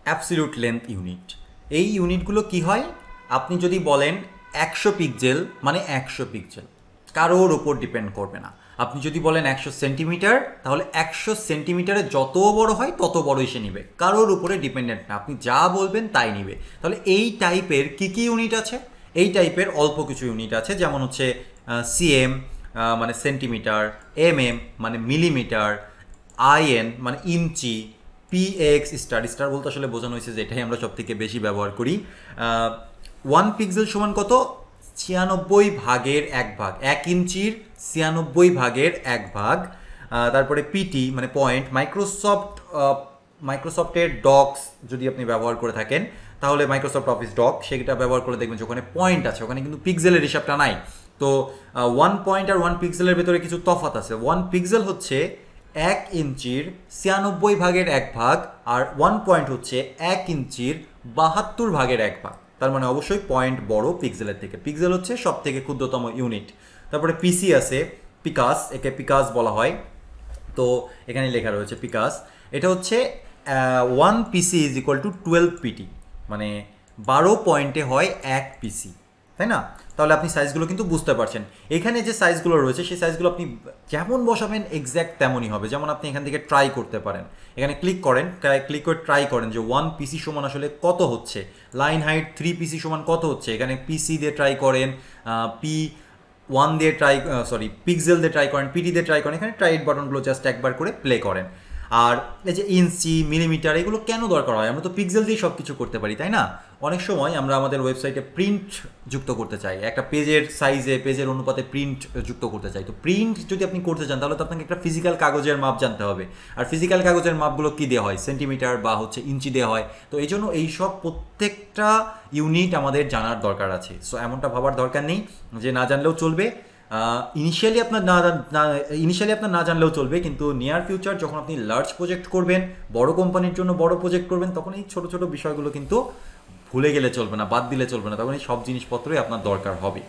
Absolute length unit. এই ইউনিটগুলো কি হয়, আপনি যদি বলেন 100 পিক্সেল মানে 100 পিক্সেল, কারোর ওপর ডিপেন্ড করবে না। আপনি যদি বলেন 100 সেন্টিমিটার, তাহলে 100 সেন্টিমিটারে যত বড় হয় তত বড়ই সে নিবে, কারোর উপরে ডিপেন্ডেন্ট না, আপনি যা বলবেন তাই নিবে। তাহলে এই টাইপের কী কী ইউনিট আছে? এই টাইপের অল্প কিছু ইউনিট আছে, যেমন হচ্ছে সিএম মানে সেন্টিমিটার, এমএম মানে মিলিমিটার, আইএন মানে ইঞ্চি, পিএক্স স্টার, স্টার বলতে আসলে বোঝানো হয়েছে যে এটাই আমরা সব থেকে বেশি ব্যবহার করি। 1 পিক্সেল সমান কত? 96 ভাগের 1 ভাগ, 1 ইঞ্চির 96 ভাগের 1 ভাগ। তারপরে পিটি মানে পয়েন্ট, মাইক্রোসফটের ডকস যদি আপনি ব্যবহার করে থাকেন, তাহলে মাইক্রোসফট অফিস ডক, সেটা ব্যবহার করে দেখবেন যে ওখানে পয়েন্ট আছে, ওখানে কিন্তু পিক্সেলের হিসাবটা নাই। তো 1 পয়েন্ট আর 1 পিক্সেলের ভেতরে কিছু তফাৎ আছে। 1 পিক্সেল হচ্ছে 1 ইঞ্চির 96 ভাগের 1 ভাগ, আর 1 পয়েন্ট হচ্ছে 1 ইঞ্চির 72 ভাগের 1 ভাগ। তার মানে অবশ্যই পয়েন্ট বড় পিক্সেলের থেকে। পিক্সেল হচ্ছে সব থেকে ক্ষুদ্রতম ইউনিট। তারপরে পিসি আছে, পিকাস, একে পিকাস বলা হয়। তো এখানে লেখা রয়েছে পিকাস, এটা হচ্ছে 1 পিসি ইজ ইকুয়াল টু 12 পিটি, মানে 12 পয়েন্টে হয় 1 পিসি, তাই না? তাহলে আপনি সাইজগুলো কিন্তু বুঝতে পারছেন। এখানে যে সাইজগুলো রয়েছে সেই সাইজগুলো আপনি যেমন বসাবেন এক্স্যাক্ট তেমনই হবে। যেমন আপনি এখান থেকে ট্রাই করতে পারেন, এখানে ক্লিক করেন, ক্লিক করে ট্রাই করেন যে 1 পিসি সমান আসলে কত হচ্ছে, লাইন হাইট 3 পিসি সমান কত হচ্ছে। এখানে পিসি দিয়ে ট্রাই করেন, পি 1 দিয়ে ট্রাই, পিক্সেল দিয়ে ট্রাই করেন, পিটি দিয়ে ট্রাই করেন। এখানে ট্রাই বাটনগুলো জাস্ট একবার করে প্লে করেন। আর এই যে ইঞ্চি, মিলিমিটার, এগুলো কেন দরকার হয়? আমরা তো পিক্সেল দিয়ে সব কিছু করতে পারি, তাই না? অনেক সময় আমরা আমাদের ওয়েবসাইটে প্রিন্ট যুক্ত করতে চাই, একটা পেজের সাইজে, পেজের অনুপাতে প্রিন্ট যুক্ত করতে চাই। তো প্রিন্ট যদি আপনি করতে চান, তাহলে তো আপনাকে একটা ফিজিক্যাল কাগজের মাপ জানতে হবে। আর ফিজিক্যাল কাগজের মাপগুলো কী দেওয়া হয়? সেন্টিমিটার বা হচ্ছে ইঞ্চি দেওয়া হয়। তো এই জন্য এইসব প্রত্যেকটা ইউনিট আমাদের জানার দরকার আছে। সো এমনটা ভাবার দরকার নেই যে না জানলেও চলবে। ইনিশিয়ালি আপনার না জানলেও চলবে, কিন্তু নিয়ার ফিউচার যখন আপনি লার্জ প্রজেক্ট করবেন, বড় কোম্পানির জন্য বড় প্রজেক্ট করবেন, তখন এই ছোটো ছোটো বিষয়গুলো কিন্তু ভুলে গেলে চলবে না, বাদ দিলে চলবে না, তখন এই সব জিনিসপত্রই আপনার দরকার হবে।